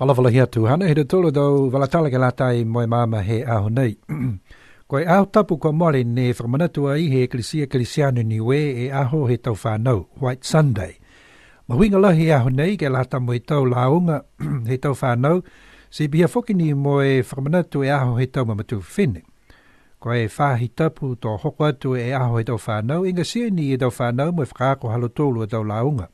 Whalawala tuhana he te tolo dau walatala ke latai moe mama he aho nei. Koe aho tapu kua mori ne whakamanatua I he Ecclesiano Niue e aho he tau whanau, White Sunday. Mahuinga lahi aho nei ke lata mo he tau launga he tau whanau, si bia whoki ni moe whakamanatu e aho he tau mamatu whine. Koe whahi tapu tō hoko atu e aho he tau whanau, inga sia ni e tau whanau moe whakaako halotolu e tau launga.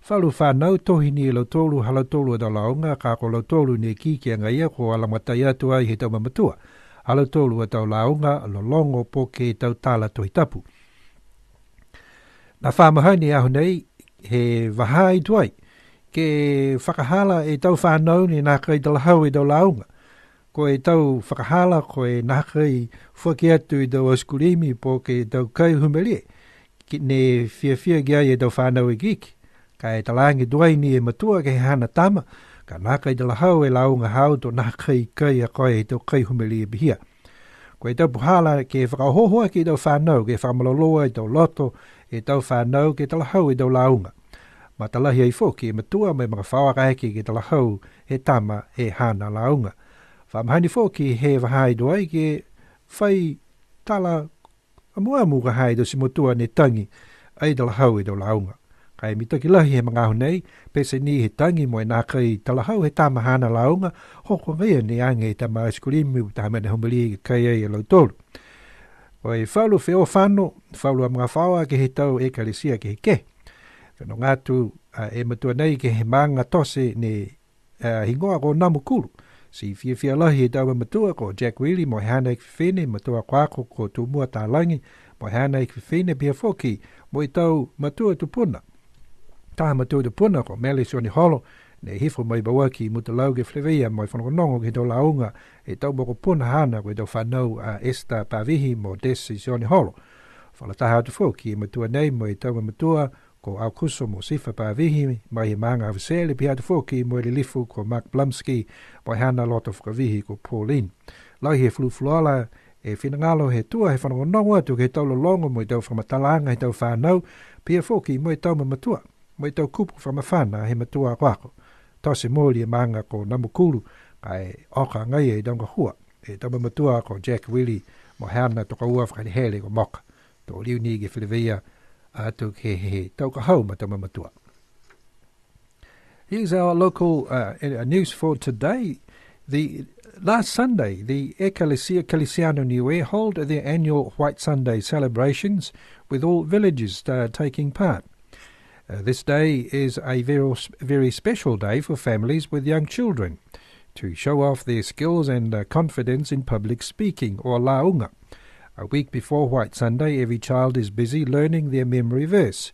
Whalu whanau tohi ni e lautolu halotolu e tau launga, kako lautolu ni e kiki anga ia ko alamatai atu ai he tau mamatua. Halotolu e tau launga, lolongo poke e tau tala tohi tapu. Na whamahai ni aho nei, he wahai tuai, ke whakahala e tau whanau ni naka I talahau e tau launga. Ko e tau whakahala ko e naka I whaki atu I tau askurimi po ke tau kai humelie. Ki ne fia gia e tau whanau e giki. Ka e talangi duai ni e matua ke hana tama. Ka naka I talahau e launga hau to naka I kai a koe e tau kai humelie bihia. Ko e tau puhala ke whakahohoa ke tau whanau ke whamaloloa e tau loto e tau whanau ke talahau e tau launga. Ma talahi ai whoki e matua mai mga whawakaeke ke talahau he tama he hana launga. Whamahani whoki he wahai doai ke whai tala amuamu ka hai do si motua ne tangi ai talahau e tau launga. Kai mitaki lahi he mga honei, pese ni he tangi mo e naka I talahau he tama hana launga, hoko ngia ni ange tama eskurimi utama ne humbali ke kai ai e lautolu. O e whaulu wheo whano, whaulu a mga whaua ke he tau e kalesia ke he ke. Wheno ngātu e matua nei ke he maanga tose ne hingoa ko namukulu. Si fia lahi e tau matua ko Jack Wheely mo hana ik whiwhene, matua kwako ko tumua tālangi, mo hana ik whiwhene pia whoki mo I tau matua tupuna. Tā matua tupuna ko mele sioni holo, ne hifo mai bawaki mutalau ke whlewea mo I whanongonongo ke tau launga e tau moko puna hana ko e tau whanau Esther Pavihi mo desi sioni holo. Whalataha atu whoki e matua nei mo I tau matua ko au kuso mo sifa Pavihi mai he maanga avasele pia atu whoki mo I lifu ko Mark Blumski mo hana loto whakavihi ko Pauline. Lau he flufluala e whinangalo he tua he whanongonongo atu ke tau lolongo mo I tau whamatalanga he tau whanau pia whoki mo I tau mamatua. Mo I tau kupu whamawhana he matua kwako. Tose mōli e maanga ko namukulu kai oka ngai e donga hua. E tau mamatua ko Jack Willie mo hana toka ua whakanihele ko moka. Tō liu ni ke whilewea atu ke he tau ka hau ma tau mamatua. Here's our local news for today. Last Sunday, the Ecclesiano Niue held their annual White Sunday celebrations with all villages taking part. This day is a very special day for families with young children to show off their skills and confidence in public speaking, or launga. A week before White Sunday, every child is busy learning their memory verse,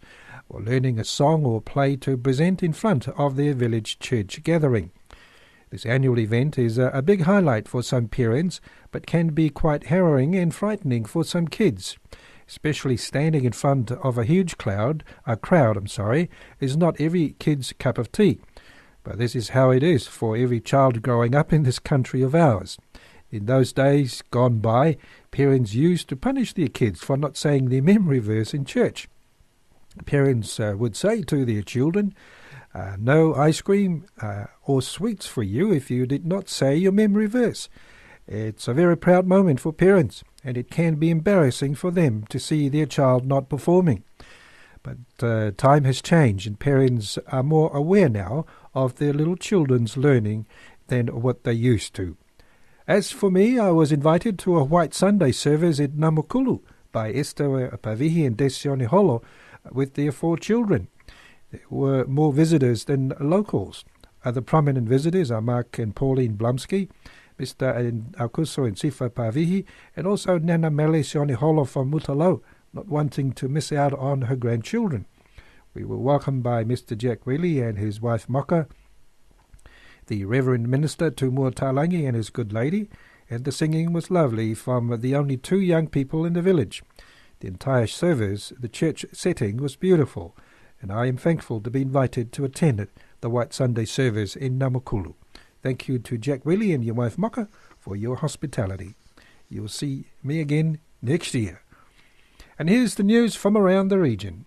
or learning a song or play to present in front of their village church gathering. This annual event is a big highlight for some parents, but can be quite harrowing and frightening for some kids. Especially standing in front of a huge crowd is not every kid's cup of tea. But this is how it is for every child growing up in this country of ours. In those days gone by, parents used to punish their kids for not saying their memory verse in church. Parents would say to their children, no ice cream or sweets for you if you did not say your memory verse. It's a very proud moment for parents, and it can be embarrassing for them to see their child not performing. But time has changed, and parents are more aware now of their little children's learning than what they used to. As for me, I was invited to a White Sunday service in Namukulu by Esther Pavihi and Desione Holo with their 4 children. There were more visitors than locals. Other prominent visitors are Mark and Pauline Blumski, Mr. Aukuso and Sifa Pavihi, and also Nana Mele Sione Holo from Mutalau, not wanting to miss out on her grandchildren. We were welcomed by Mr. Jack Wheely and his wife Moka, the Reverend Minister Tumua Talangi and his good lady, and the singing was lovely from the only 2 young people in the village. The entire service, the church setting, was beautiful, and I am thankful to be invited to attend the White Sunday service in Namukulu. Thank you to Jack Willie and your wife Moka for your hospitality. You'll see me again next year. And here's the news from around the region.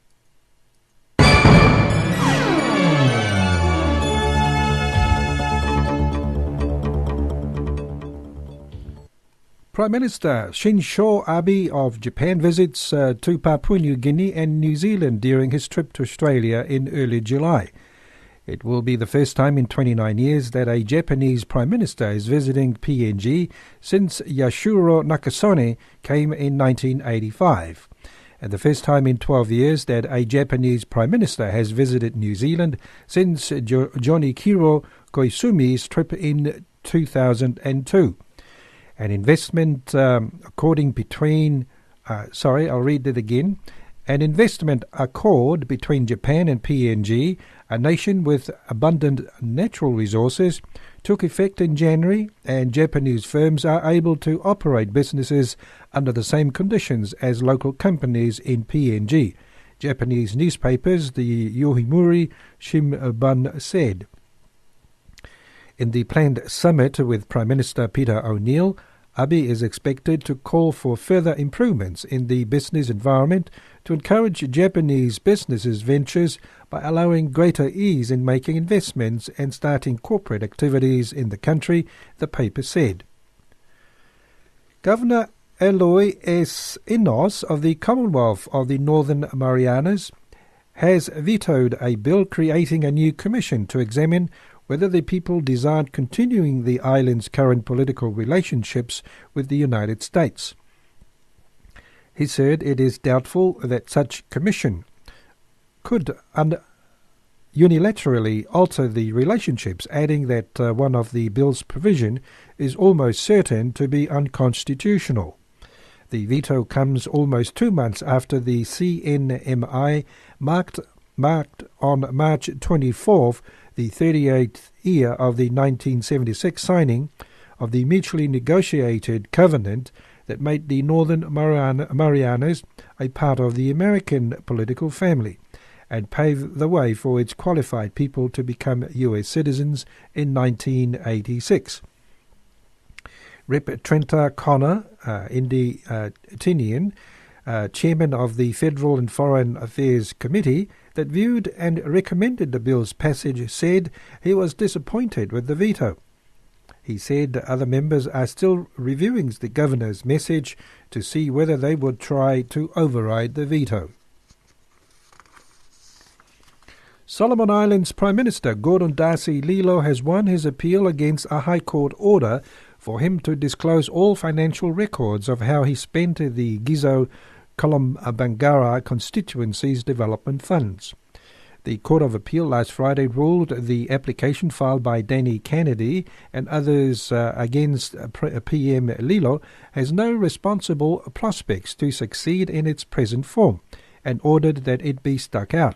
Prime Minister Shinzo Abe of Japan visits to Papua New Guinea and New Zealand during his trip to Australia in early July. It will be the first time in 29 years that a Japanese Prime Minister is visiting PNG since Yasuhiro Nakasone came in 1985, and the first time in 12 years that a Japanese Prime Minister has visited New Zealand since Jonikiro Koisumi's trip in 2002. An investment accord between Japan and PNG, a nation with abundant natural resources, took effect in January, and Japanese firms are able to operate businesses under the same conditions as local companies in PNG. Japanese newspapers, the Yomiuri Shimbun, said. In the planned summit with Prime Minister Peter O'Neill, Abe is expected to call for further improvements in the business environment to encourage Japanese businesses' ventures by allowing greater ease in making investments and starting corporate activities in the country, the paper said. Governor Eloy S. Enos of the Commonwealth of the Northern Marianas has vetoed a bill creating a new commission to examine whether the people desired continuing the island's current political relationships with the United States. He said it is doubtful that such commission could unilaterally alter the relationships, adding that one of the bill's provision is almost certain to be unconstitutional. The veto comes almost 2 months after the CNMI marked on March 24th the 38th year of the 1976 signing of the mutually negotiated covenant that made the Northern Marianas a part of the American political family and paved the way for its qualified people to become U.S. citizens in 1986. Rep. Trenta Connor, Niuean, chairman of the Federal and Foreign Affairs Committee that viewed and recommended the bill's passage, said he was disappointed with the veto. He said other members are still reviewing the governor's message to see whether they would try to override the veto. Solomon Islands Prime Minister Gordon Darcy Lilo has won his appeal against a High Court order for him to disclose all financial records of how he spent the Gizo Kolombangara constituency's development funds. The Court of Appeal last Friday ruled the application filed by Danny Kennedy and others against PM Lilo has no responsible prospects to succeed in its present form and ordered that it be struck out.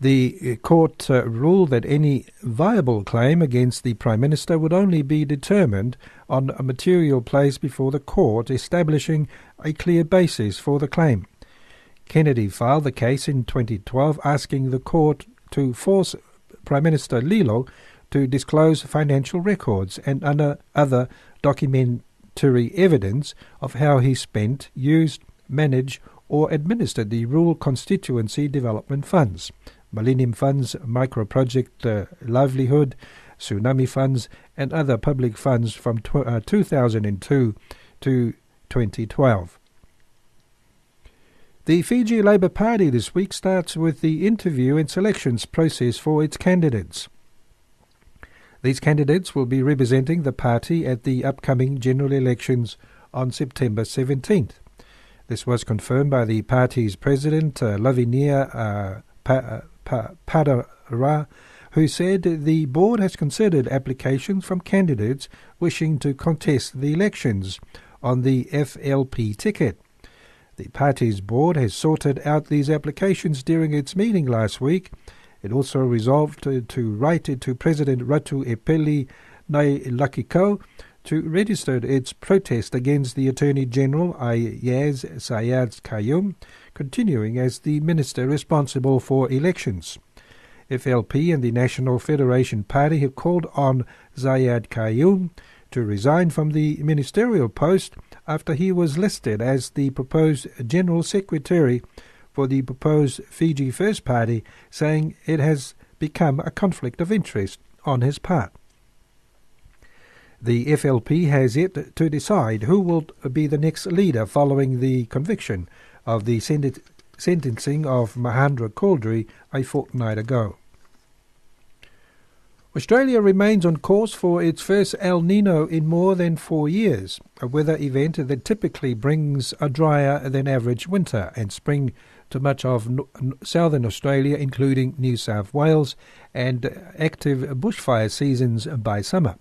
The court ruled that any viable claim against the Prime Minister would only be determined on a material placed before the court, establishing a clear basis for the claim. Kennedy filed the case in 2012, asking the court to force Prime Minister Lilo to disclose financial records and other documentary evidence of how he spent, used, managed, or administered the rural constituency development funds, Millennium Funds, Micro-Project Livelihood, Tsunami Funds, and other public funds from 2002 to 2012. The Fiji Labour Party this week starts with the interview and selections process for its candidates. These candidates will be representing the party at the upcoming general elections on September 17th. This was confirmed by the party's president, Lavinia Padara, who said the board has considered applications from candidates wishing to contest the elections on the FLP ticket. The party's board has sorted out these applications during its meeting last week. It also resolved to write it to President Ratu Epeli Nailakiko to register its protest against the Attorney General Ayaz Sayed Qayyum continuing as the minister responsible for elections. FLP and the National Federation Party have called on Zayed Qayyum to resign from the ministerial post after he was listed as the proposed General Secretary for the proposed Fiji First Party, saying it has become a conflict of interest on his part. The FLP has yet to decide who will be the next leader following the conviction of the sentencing of Mahendra Chaudhry a fortnight ago. Australia remains on course for its first El Nino in more than 4 years, a weather event that typically brings a drier than average winter and spring to much of southern Australia, including New South Wales, and active bushfire seasons by summer.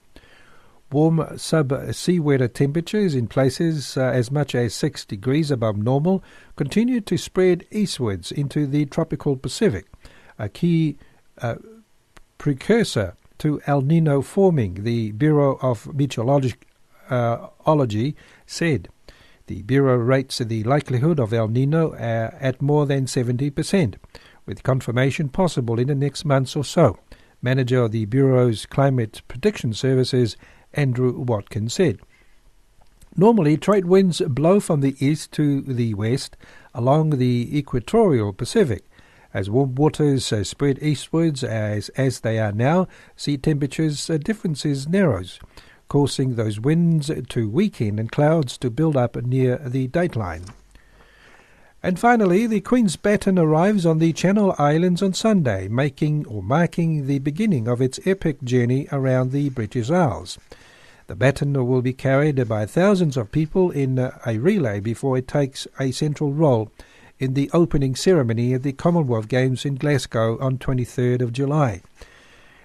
Warm sub-sea weather temperatures in places as much as 6 degrees above normal continue to spread eastwards into the tropical Pacific, a key precursor to El Nino forming, the Bureau of Meteorology said. The Bureau rates the likelihood of El Nino at more than 70%, with confirmation possible in the next months or so. Manager of the Bureau's Climate Prediction Services, Andrew Watkins, said. Normally, trade winds blow from the east to the west along the equatorial Pacific. As warm waters spread eastwards as they are now, sea temperatures differences narrows, causing those winds to weaken and clouds to build up near the dateline. And finally, the Queen's Baton arrives on the Channel Islands on Sunday, marking the beginning of its epic journey around the British Isles. The baton will be carried by thousands of people in a relay before it takes a central role in the opening ceremony at the Commonwealth Games in Glasgow on 23rd of July.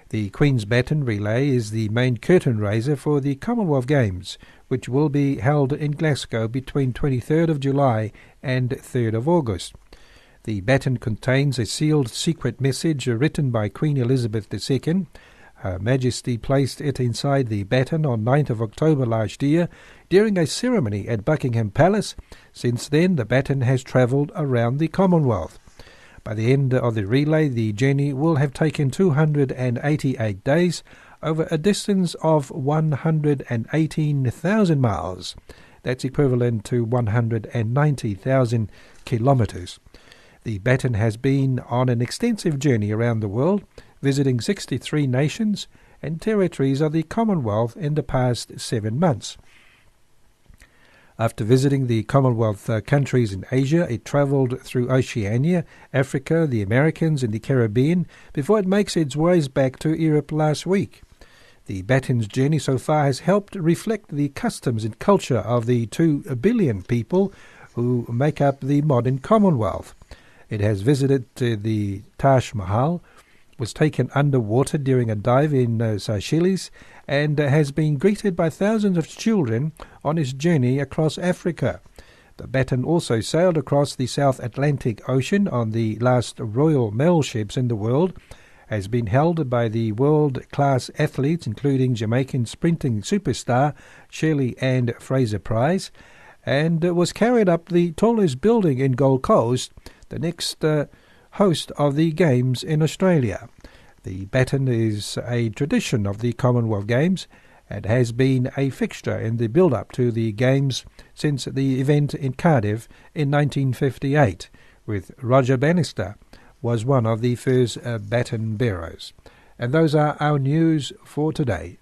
The Queen's Baton Relay is the main curtain raiser for the Commonwealth Games, which will be held in Glasgow between 23rd of July and 3rd of August. The baton contains a sealed secret message written by Queen Elizabeth II. Her Majesty placed it inside the baton on 9th of October last year during a ceremony at Buckingham Palace. Since then, the baton has travelled around the Commonwealth. By the end of the relay, the journey will have taken 288 days over a distance of 118,000 miles. That's equivalent to 190,000 kilometres. The baton has been on an extensive journey around the world, visiting 63 nations and territories of the Commonwealth in the past 7 months. After visiting the Commonwealth countries in Asia, it travelled through Oceania, Africa, the Americas and the Caribbean before it makes its ways back to Europe last week. The baton's journey so far has helped reflect the customs and culture of the 2 billion people who make up the modern Commonwealth. It has visited the Taj Mahal, was taken underwater during a dive in Seychelles, and has been greeted by thousands of children on its journey across Africa. The baton also sailed across the South Atlantic Ocean on the last Royal Mail ships in the world, has been held by the world-class athletes including Jamaican sprinting superstar Shirley Ann Fraser-Price, and was carried up the tallest building in Gold Coast, the next host of the Games in Australia. The baton is a tradition of the Commonwealth Games and has been a fixture in the build-up to the Games since the event in Cardiff in 1958, with Roger Bannister was one of the first baton bearers. And those are our news for today.